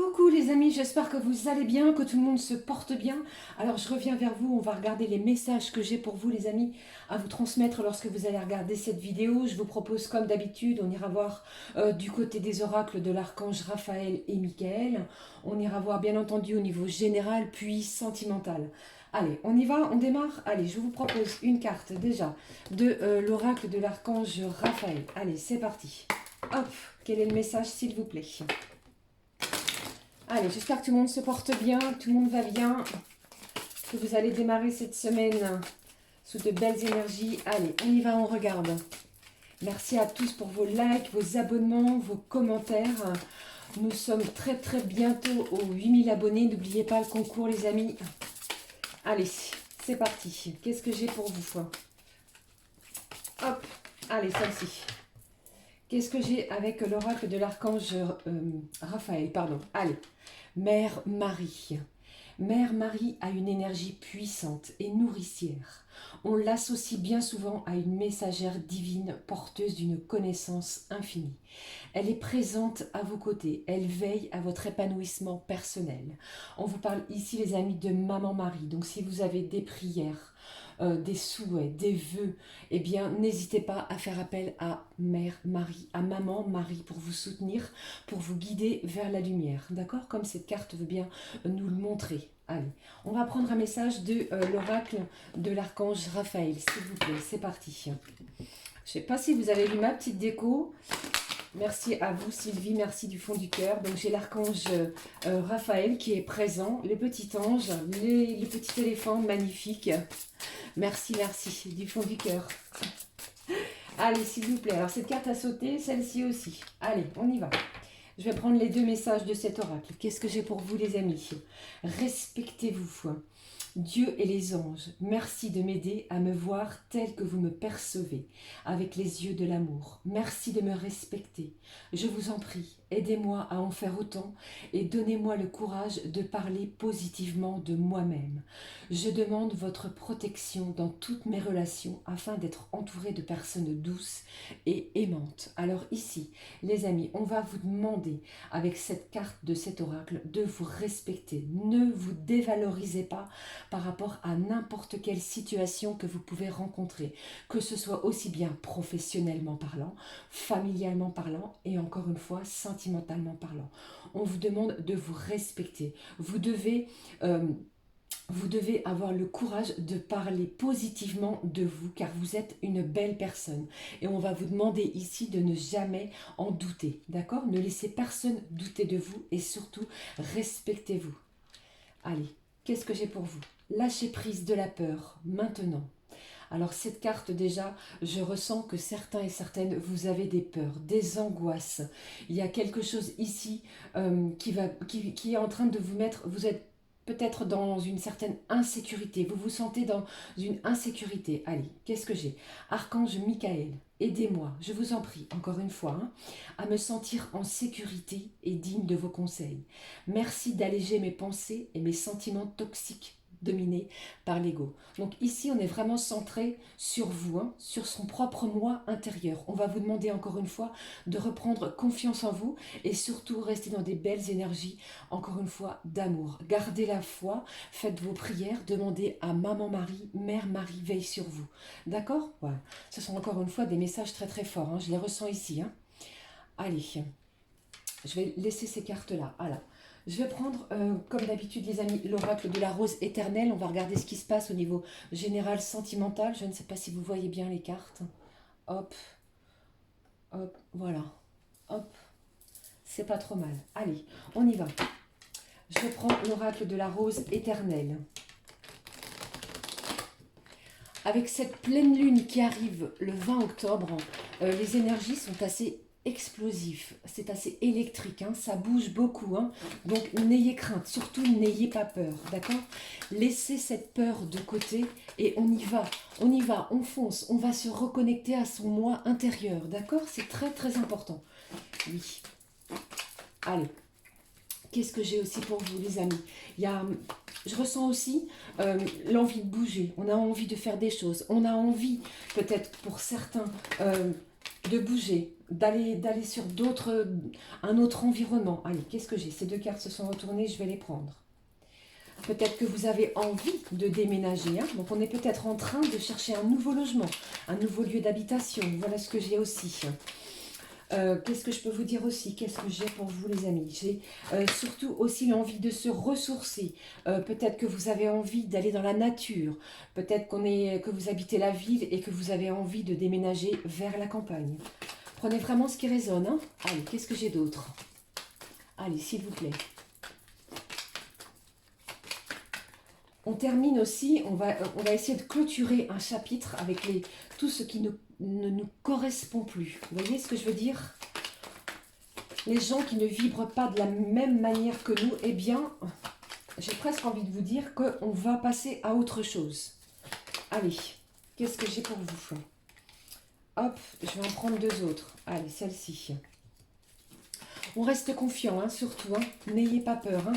Coucou les amis, j'espère que vous allez bien, que tout le monde se porte bien. Alors je reviens vers vous, on va regarder les messages que j'ai pour vous les amis à vous transmettre lorsque vous allez regarder cette vidéo. Je vous propose comme d'habitude, on ira voir du côté des oracles de l'archange Raphaël et Michael. On ira voir bien entendu au niveau général puis sentimental. Allez, on y va, on démarre. Allez, je vous propose une carte déjà de l'oracle de l'archange Raphaël. Allez, c'est parti. Hop, quel est le message s'il vous plaît? Allez, j'espère que tout le monde se porte bien, que tout le monde va bien, que vous allez démarrer cette semaine sous de belles énergies. Allez, on y va, on regarde. Merci à tous pour vos likes, vos abonnements, vos commentaires. Nous sommes très bientôt aux 8000 abonnés. N'oubliez pas le concours, les amis. Allez, c'est parti. Qu'est-ce que j'ai pour vous? Hop, allez, celle-ci. Qu'est-ce que j'ai avec l'oracle de l'archange Raphaël, pardon. Allez, Mère Marie. Mère Marie a une énergie puissante et nourricière. On l'associe bien souvent à une messagère divine porteuse d'une connaissance infinie. Elle est présente à vos côtés, elle veille à votre épanouissement personnel. On vous parle ici les amis de Maman Marie, donc si vous avez des prières, des souhaits, des vœux, eh bien n'hésitez pas à faire appel à Mère Marie, à Maman Marie pour vous soutenir, pour vous guider vers la lumière, d'accord? Comme cette carte veut bien nous le montrer. Allez, on va prendre un message de l'oracle de l'archange Raphaël, s'il vous plaît, c'est parti. Je ne sais pas si vous avez vu ma petite déco. Merci à vous Sylvie, merci du fond du cœur. Donc j'ai l'archange Raphaël qui est présent, les petits anges, les petits éléphants magnifiques. Merci du fond du cœur. Allez s'il vous plaît, alors cette carte a sauté, celle-ci aussi. Allez, on y va. Je vais prendre les deux messages de cet oracle. Qu'est-ce que j'ai pour vous les amis? Respectez-vous. Dieu et les anges, merci de m'aider à me voir tel que vous me percevez, avec les yeux de l'amour. Merci de me respecter. Je vous en prie, aidez-moi à en faire autant et donnez-moi le courage de parler positivement de moi-même. Je demande votre protection dans toutes mes relations afin d'être entourée de personnes douces et aimantes. Alors ici, les amis, on va vous demander avec cette carte de cet oracle de vous respecter. Ne vous dévalorisez pas par rapport à n'importe quelle situation que vous pouvez rencontrer, que ce soit aussi bien professionnellement parlant, familialement parlant et encore une fois sentimentalement parlant. On vous demande de vous respecter. Vous devez avoir le courage de parler positivement de vous car vous êtes une belle personne. Et on va vous demander ici de ne jamais en douter, d'accord? Ne laissez personne douter de vous et surtout respectez-vous. Allez, qu'est-ce que j'ai pour vous? Lâchez prise de la peur, maintenant. Alors cette carte déjà, je ressens que certains et certaines, vous avez des peurs, des angoisses. Il y a quelque chose ici qui est en train de vous mettre, vous êtes peut-être dans une certaine insécurité, vous vous sentez dans une insécurité. Allez, qu'est-ce que j'ai? Archange Michael, aidez-moi, je vous en prie, encore une fois, à me sentir en sécurité et digne de vos conseils. Merci d'alléger mes pensées et mes sentiments toxiques dominés par l'ego. Donc ici, on est vraiment centré sur vous, sur son propre moi intérieur. On va vous demander encore une fois de reprendre confiance en vous et surtout rester dans des belles énergies, encore une fois, d'amour. Gardez la foi, faites vos prières, demandez à Maman Marie, Mère Marie veille sur vous. D'accord? Voilà. Ce sont encore une fois des messages très forts, je les ressens ici. Allez, je vais laisser ces cartes-là. Voilà. Je vais prendre, comme d'habitude les amis, l'oracle de la rose éternelle. On va regarder ce qui se passe au niveau général sentimental. Je ne sais pas si vous voyez bien les cartes. Hop, hop, voilà. Hop, c'est pas trop mal. Allez, on y va. Je prends l'oracle de la rose éternelle. Avec cette pleine lune qui arrive le 20 octobre, les énergies sont assez explosif, c'est assez électrique, ça bouge beaucoup, donc n'ayez crainte, surtout n'ayez pas peur, d'accord? Laissez cette peur de côté et on y va, on fonce, on va se reconnecter à son moi intérieur, d'accord? C'est très important. Oui. Allez, qu'est-ce que j'ai aussi pour vous les amis? Je ressens aussi l'envie de bouger, on a envie de faire des choses, on a envie, peut-être pour certains, de bouger, d'aller sur un autre environnement. Allez, qu'est-ce que j'ai? Ces deux cartes se sont retournées, je vais les prendre. Peut-être que vous avez envie de déménager. Hein. Donc, on est peut-être en train de chercher un nouveau logement, un nouveau lieu d'habitation. Voilà ce que j'ai aussi. Qu'est-ce que je peux vous dire aussi? Qu'est-ce que j'ai pour vous, les amis? J'ai surtout aussi l'envie de se ressourcer. Peut-être que vous avez envie d'aller dans la nature. Peut-être que vous habitez la ville et que vous avez envie de déménager vers la campagne. Prenez vraiment ce qui résonne. Hein. Allez, qu'est-ce que j'ai d'autre? Allez, s'il vous plaît. On termine aussi, on va essayer de clôturer un chapitre avec tout ce qui ne nous correspond plus. Vous voyez ce que je veux dire? Les gens qui ne vibrent pas de la même manière que nous, eh bien, j'ai presque envie de vous dire qu'on va passer à autre chose. Allez, qu'est-ce que j'ai pour vous? Hop, je vais en prendre deux autres. Allez, celle-ci. On reste confiant, hein, surtout. Hein. N'ayez pas peur. Hein.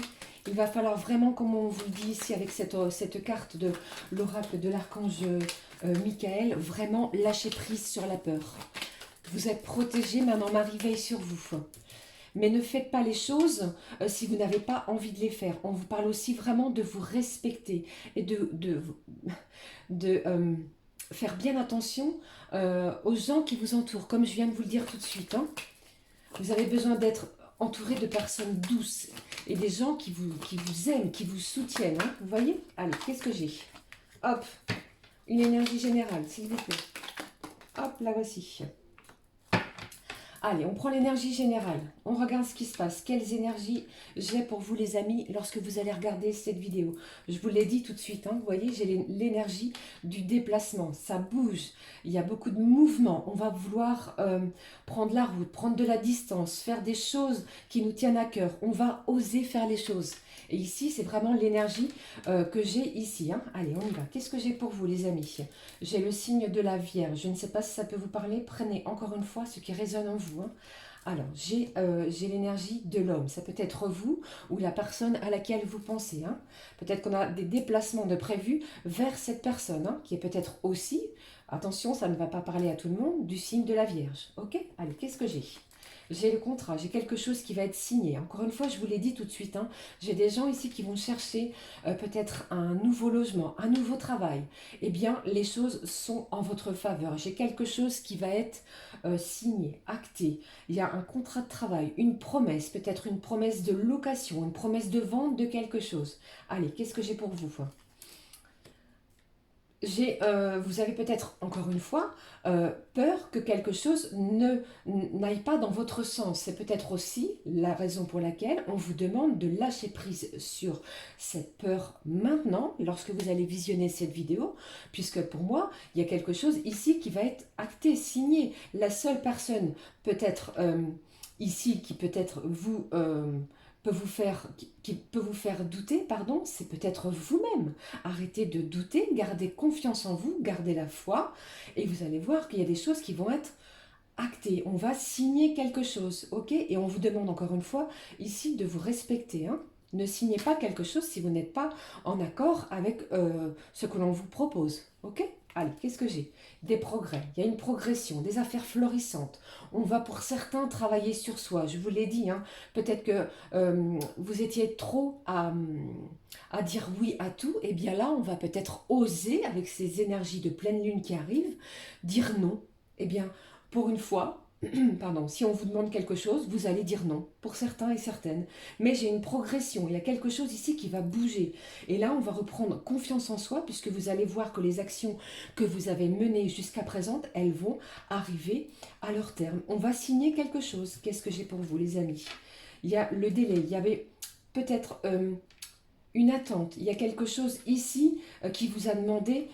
Il va falloir vraiment, comme on vous le dit ici avec cette carte de l'oracle de l'archange Michael, vraiment lâcher prise sur la peur. Vous êtes protégé, Maman Marie veille sur vous. Mais ne faites pas les choses si vous n'avez pas envie de les faire. On vous parle aussi vraiment de vous respecter et de faire bien attention aux gens qui vous entourent, comme je viens de vous le dire tout de suite. Hein. Vous avez besoin d'être entouré de personnes douces et des gens qui vous aiment, qui vous soutiennent. Hein. Vous voyez? Allez, qu'est-ce que j'ai? Hop, une énergie générale, s'il vous plaît. Hop, la voici. Allez, on prend l'énergie générale. On regarde ce qui se passe. Quelles énergies j'ai pour vous, les amis, lorsque vous allez regarder cette vidéo. Je vous l'ai dit tout de suite. Hein, vous voyez, j'ai l'énergie du déplacement. Ça bouge. Il y a beaucoup de mouvements. On va vouloir prendre la route, prendre de la distance, faire des choses qui nous tiennent à cœur. On va oser faire les choses. Et ici, c'est vraiment l'énergie que j'ai ici. Hein. Allez, on y va. Qu'est-ce que j'ai pour vous, les amis? J'ai le signe de la Vierge. Je ne sais pas si ça peut vous parler. Prenez encore une fois ce qui résonne en vous. Hein. Alors, j'ai l'énergie de l'homme. Ça peut être vous ou la personne à laquelle vous pensez. Hein. Peut-être qu'on a des déplacements de prévus vers cette personne, hein, qui est peut-être aussi, attention, ça ne va pas parler à tout le monde, du signe de la Vierge. Ok? Allez, qu'est-ce que j'ai? J'ai le contrat, j'ai quelque chose qui va être signé. Encore une fois, je vous l'ai dit tout de suite, hein, j'ai des gens ici qui vont chercher peut-être un nouveau logement, un nouveau travail. Eh bien, les choses sont en votre faveur. J'ai quelque chose qui va être signé, acté. Il y a un contrat de travail, une promesse, peut-être une promesse de location, une promesse de vente de quelque chose. Allez, qu'est-ce que j'ai pour vous? Vous avez peut-être, encore une fois, peur que quelque chose n'aille pas dans votre sens. C'est peut-être aussi la raison pour laquelle on vous demande de lâcher prise sur cette peur maintenant, lorsque vous allez visionner cette vidéo, puisque pour moi, il y a quelque chose ici qui va être acté, signé. La seule personne peut-être ici qui peut-être qui peut vous faire douter, pardon, c'est peut-être vous-même. Arrêtez de douter, gardez confiance en vous, gardez la foi, et vous allez voir qu'il y a des choses qui vont être actées. On va signer quelque chose, ok? Et on vous demande encore une fois ici de vous respecter, hein? Ne signez pas quelque chose si vous n'êtes pas en accord avec ce que l'on vous propose, ok? Allez, qu'est-ce que j'ai? Des progrès, il y a une progression, des affaires florissantes. On va pour certains travailler sur soi, je vous l'ai dit, hein. Peut-être que vous étiez trop à dire oui à tout, et bien là, on va peut-être oser, avec ces énergies de pleine lune qui arrivent, dire non. Eh bien, pour une fois, pardon, si on vous demande quelque chose, vous allez dire non, pour certains et certaines. Mais j'ai une progression, il y a quelque chose ici qui va bouger. Et là, on va reprendre confiance en soi, puisque vous allez voir que les actions que vous avez menées jusqu'à présent, elles vont arriver à leur terme. On va signer quelque chose. Qu'est-ce que j'ai pour vous, les amis? Il y a le délai, il y avait peut-être une attente. Il y a quelque chose ici qui vous a demandé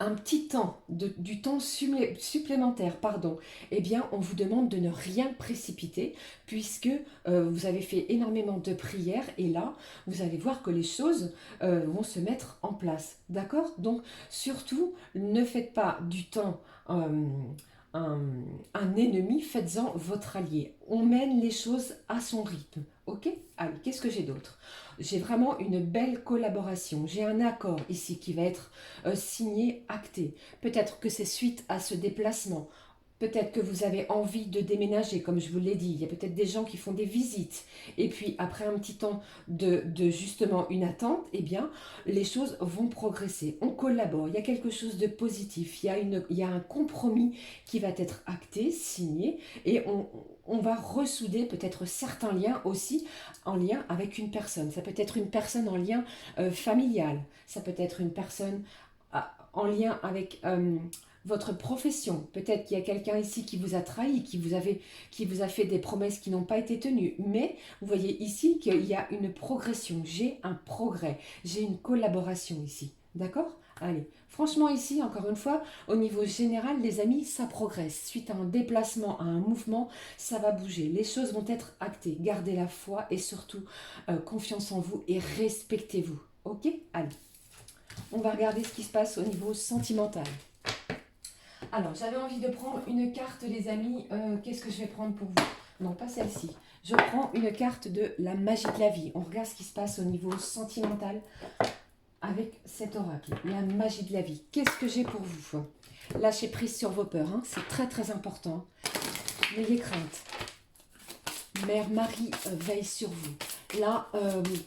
un petit temps, du temps supplémentaire, pardon. Eh bien, on vous demande de ne rien précipiter, puisque vous avez fait énormément de prières, et là, vous allez voir que les choses vont se mettre en place. D'accord? Donc, surtout, ne faites pas du temps un ennemi, faites-en votre allié. On mène les choses à son rythme. Ok? Allez, qu'est-ce que j'ai d'autre? J'ai vraiment une belle collaboration. J'ai un accord ici qui va être signé, acté. Peut-être que c'est suite à ce déplacement. Peut-être que vous avez envie de déménager, comme je vous l'ai dit. Il y a peut-être des gens qui font des visites. Et puis, après un petit temps de justement une attente, eh bien, les choses vont progresser. On collabore. Il y a quelque chose de positif. Il y a un compromis qui va être acté, signé. Et on va ressouder peut-être certains liens aussi en lien avec une personne. Ça peut être une personne en lien familial. Ça peut être une personne en lien avec votre profession. Peut-être qu'il y a quelqu'un ici qui vous a trahi, qui vous a fait des promesses qui n'ont pas été tenues. Mais vous voyez ici qu'il y a une progression. J'ai un progrès. J'ai une collaboration ici. D'accord? Allez. Franchement ici, encore une fois, au niveau général, les amis, ça progresse. Suite à un déplacement, à un mouvement, ça va bouger. Les choses vont être actées. Gardez la foi et surtout confiance en vous et respectez-vous. Ok? Allez. On va regarder ce qui se passe au niveau sentimental. Alors, j'avais envie de prendre une carte, les amis. Qu'est-ce que je vais prendre pour vous? Non, pas celle-ci. Je prends une carte de la magie de la vie. On regarde ce qui se passe au niveau sentimental avec cet oracle. La magie de la vie. Qu'est-ce que j'ai pour vous? Lâchez prise sur vos peurs. Hein. C'est très, très important. N'ayez crainte. Mère Marie veille sur vous. Là,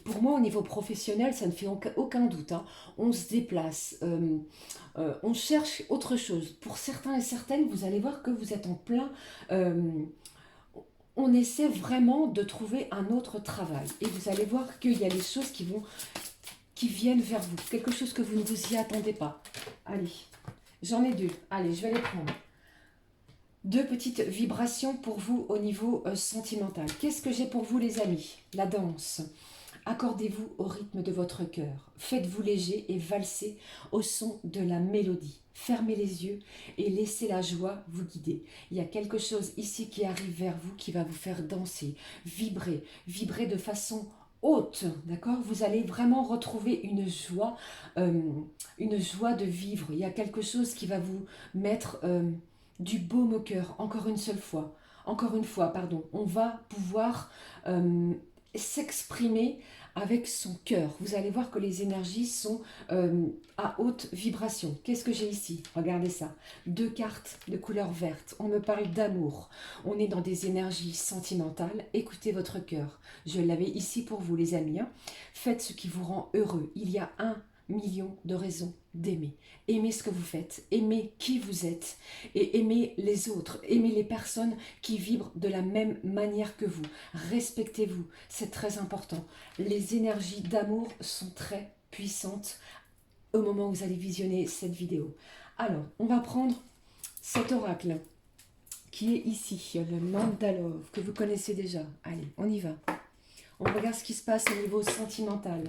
pour moi, au niveau professionnel, ça ne fait aucun doute. Hein. On se déplace, on cherche autre chose. Pour certains et certaines, vous allez voir que vous êtes en plein... on essaie vraiment de trouver un autre travail. Et vous allez voir qu'il y a des choses qui viennent vers vous. Quelque chose que vous ne vous y attendez pas. Allez, j'en ai deux. Allez, je vais les prendre. Deux petites vibrations pour vous au niveau sentimental. Qu'est-ce que j'ai pour vous les amis? La danse. Accordez-vous au rythme de votre cœur. Faites-vous léger et valsez au son de la mélodie. Fermez les yeux et laissez la joie vous guider. Il y a quelque chose ici qui arrive vers vous qui va vous faire danser, vibrer, vibrer de façon haute, d'accord? Vous allez vraiment retrouver une joie de vivre. Il y a quelque chose qui va vous mettre du baume au cœur, encore une fois, pardon. On va pouvoir s'exprimer avec son cœur. Vous allez voir que les énergies sont à haute vibration. Qu'est-ce que j'ai ici? Regardez ça. Deux cartes de couleur verte. On me parle d'amour. On est dans des énergies sentimentales. Écoutez votre cœur. Je l'avais ici pour vous, les amis. Hein. Faites ce qui vous rend heureux. Il y a 1 million de raisons d'aimer. Aimez ce que vous faites, aimez qui vous êtes et aimez les autres, aimez les personnes qui vibrent de la même manière que vous. Respectez-vous, c'est très important. Les énergies d'amour sont très puissantes au moment où vous allez visionner cette vidéo. Alors, on va prendre cet oracle qui est ici, le Mandalove, que vous connaissez déjà. Allez, on y va. On regarde ce qui se passe au niveau sentimental.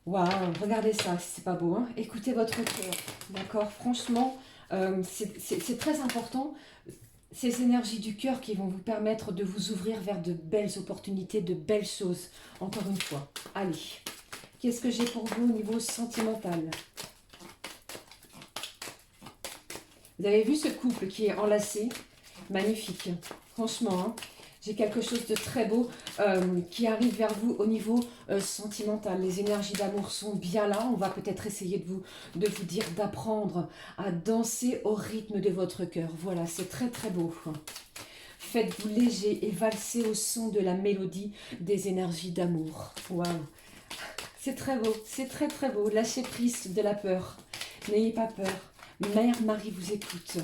Waouh, regardez ça, c'est pas beau, hein? Écoutez votre cœur, d'accord? Franchement, c'est très important, ces énergies du cœur qui vont vous permettre de vous ouvrir vers de belles opportunités, de belles choses, encore une fois. Allez, qu'est-ce que j'ai pour vous au niveau sentimental? Vous avez vu ce couple qui est enlacé? Magnifique, franchement, hein? J'ai quelque chose de très beau qui arrive vers vous au niveau sentimental. Les énergies d'amour sont bien là. On va peut-être essayer de vous dire d'apprendre à danser au rythme de votre cœur. Voilà, c'est très très beau. Faites-vous léger et valsez au son de la mélodie des énergies d'amour. Waouh, c'est très beau, c'est très très beau. Lâchez prise de la peur. N'ayez pas peur. Mère Marie vous écoute.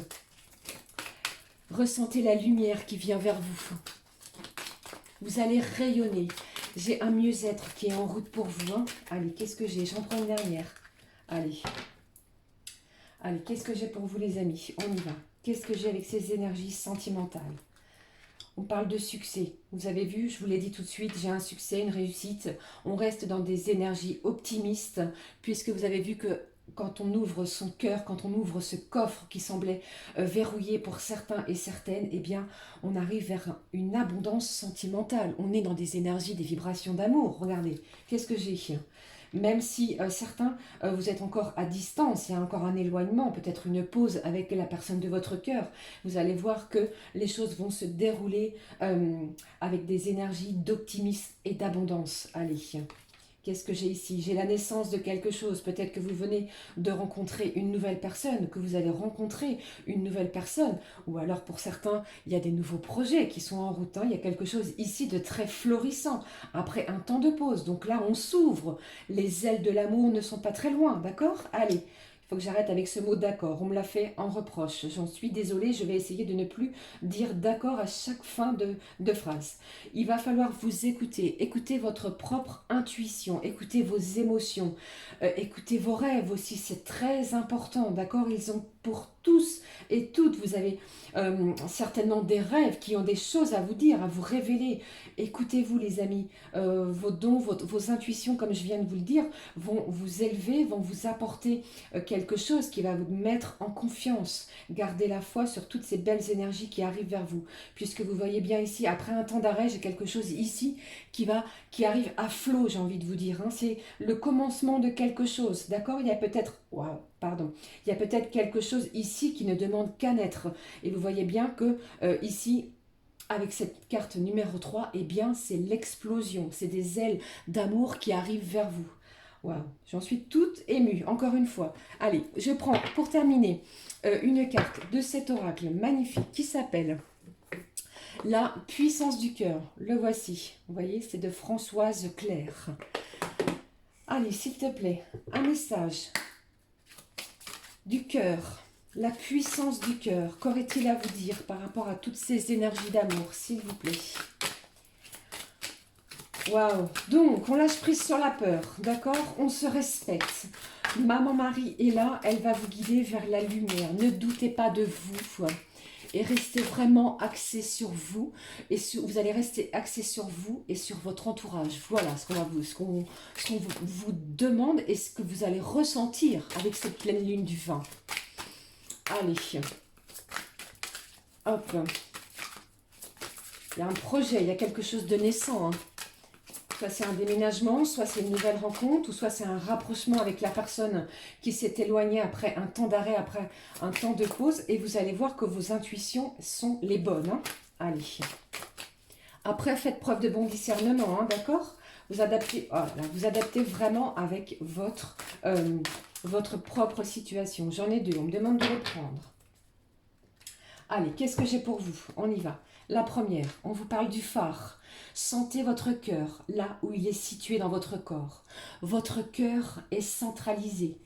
Ressentez la lumière qui vient vers vous. Vous allez rayonner. J'ai un mieux-être qui est en route pour vous. Hein. Allez, qu'est-ce que j'ai? J'en prends une dernière. Allez. Allez, qu'est-ce que j'ai pour vous les amis? On y va. Qu'est-ce que j'ai avec ces énergies sentimentales? On parle de succès. Vous avez vu, je vous l'ai dit tout de suite, j'ai un succès, une réussite. On reste dans des énergies optimistes, puisque vous avez vu que quand on ouvre son cœur, quand on ouvre ce coffre qui semblait verrouillé pour certains et certaines, eh bien, on arrive vers une abondance sentimentale. On est dans des énergies, des vibrations d'amour. Regardez, qu'est-ce que j'ai? Même si certains, vous êtes encore à distance, il y a encore un éloignement, peut-être une pause avec la personne de votre cœur, vous allez voir que les choses vont se dérouler avec des énergies d'optimisme et d'abondance. Allez, Qu'est-ce que j'ai ici? J'ai la naissance de quelque chose. Peut-être que vous venez de rencontrer une nouvelle personne, que vous allez rencontrer une nouvelle personne. Ou alors pour certains, il y a des nouveaux projets qui sont en route. Hein. Il y a quelque chose ici de très florissant. Après un temps de pause. Donc là, on s'ouvre. Les ailes de l'amour ne sont pas très loin. D'accord? Allez. Il faut que j'arrête avec ce mot d'accord. On me l'a fait en reproche. J'en suis désolée. Je vais essayer de ne plus dire d'accord à chaque fin de phrase. Il va falloir vous écouter. Écoutez votre propre intuition. Écoutez vos émotions. Écoutez vos rêves aussi. C'est très important. D'accord? Ils ont pour tous et toutes, vous avez certainement des rêves qui ont des choses à vous dire, à vous révéler. Écoutez-vous les amis. Vos dons, vos intuitions, comme je viens de vous le dire, vont vous élever, vont vous apporter quelque chose qui va vous mettre en confiance. Gardez la foi sur toutes ces belles énergies qui arrivent vers vous. Puisque vous voyez bien ici, après un temps d'arrêt, j'ai quelque chose ici qui arrive à flot, j'ai envie de vous dire. Hein. C'est le commencement de quelque chose. D'accord? Il y a peut-être... Waouh, pardon. Il y a peut-être quelque chose ici qui ne demande qu'à naître. Et vous voyez bien que ici... Avec cette carte numéro 3, eh bien, c'est l'explosion. C'est des ailes d'amour qui arrivent vers vous. Waouh, j'en suis toute émue, encore une fois. Allez, je prends, pour terminer, une carte de cet oracle magnifique qui s'appelle la puissance du cœur. Le voici. Vous voyez, c'est de Françoise Claire. Allez, s'il te plaît, un message du cœur. La puissance du cœur, qu'aurait-il à vous dire par rapport à toutes ces énergies d'amour, s'il vous plaît? Waouh! Donc, on lâche prise sur la peur, d'accord? On se respecte. Maman Marie est là, elle va vous guider vers la lumière. Ne doutez pas de vous et restez vraiment axé sur vous. Et vous allez rester axé sur vous et sur votre entourage. Voilà ce qu'on vous demande et ce que vous allez ressentir avec cette pleine lune du 20. Allez, hop, il y a un projet, il y a quelque chose de naissant. Hein. Soit c'est un déménagement, soit c'est une nouvelle rencontre, ou soit c'est un rapprochement avec la personne qui s'est éloignée après un temps d'arrêt, après un temps de pause. Et vous allez voir que vos intuitions sont les bonnes. Hein. Allez. Après, faites preuve de bon discernement, hein, d'accord? Vous adaptez, vous adaptez vraiment avec votre propre situation. J'en ai deux, on me demande de les prendre. Allez, qu'est-ce que j'ai pour vous? On y va. La première, on vous parle du phare. Sentez votre cœur, là où il est situé dans votre corps. Votre cœur est centralisé.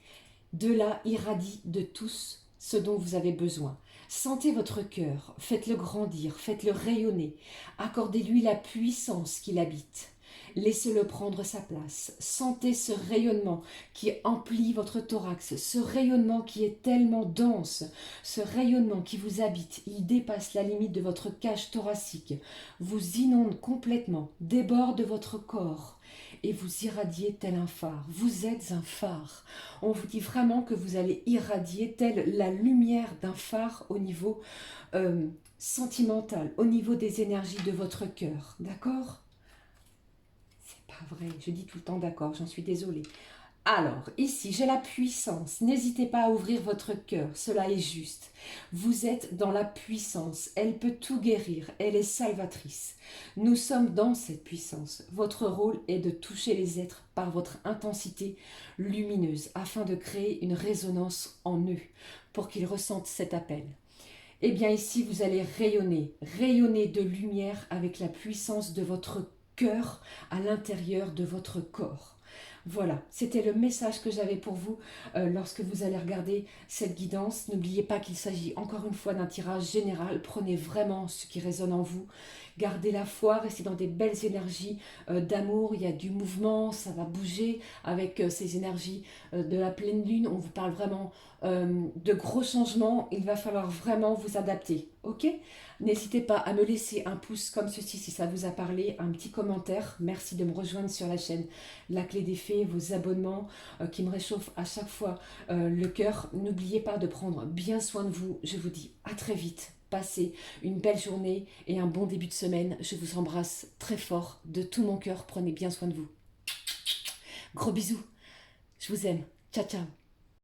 De là irradie de tous ce dont vous avez besoin. Sentez votre cœur, faites-le grandir, faites-le rayonner. Accordez-lui la puissance qu'il habite. Laissez-le prendre sa place. Sentez ce rayonnement qui emplit votre thorax, ce rayonnement qui est tellement dense, ce rayonnement qui vous habite. Il dépasse la limite de votre cage thoracique, vous inonde complètement, déborde de votre corps et vous irradiez tel un phare. Vous êtes un phare. On vous dit vraiment que vous allez irradier telle la lumière d'un phare au niveau sentimental, au niveau des énergies de votre cœur. D'accord ? Pas vrai, je dis tout le temps d'accord, j'en suis désolée. Alors, ici, j'ai la puissance. N'hésitez pas à ouvrir votre cœur, cela est juste. Vous êtes dans la puissance, elle peut tout guérir, elle est salvatrice. Nous sommes dans cette puissance. Votre rôle est de toucher les êtres par votre intensité lumineuse, afin de créer une résonance en eux, pour qu'ils ressentent cet appel. Eh bien ici, vous allez rayonner de lumière avec la puissance de votre cœur à l'intérieur de votre corps. Voilà, c'était le message que j'avais pour vous lorsque vous allez regarder cette guidance. N'oubliez pas qu'il s'agit encore une fois d'un tirage général. Prenez vraiment ce qui résonne en vous. Gardez la foi, restez dans des belles énergies d'amour. Il y a du mouvement, ça va bouger avec ces énergies de la pleine lune. On vous parle vraiment de gros changements. Il va falloir vraiment vous adapter, ok ? N'hésitez pas à me laisser un pouce comme ceci si ça vous a parlé, un petit commentaire. Merci de me rejoindre sur la chaîne La Clé des Fées, vos abonnements qui me réchauffent à chaque fois le cœur. N'oubliez pas de prendre bien soin de vous. Je vous dis à très vite. Passez une belle journée et un bon début de semaine. Je vous embrasse très fort de tout mon cœur. Prenez bien soin de vous. Gros bisous. Je vous aime. Ciao, ciao.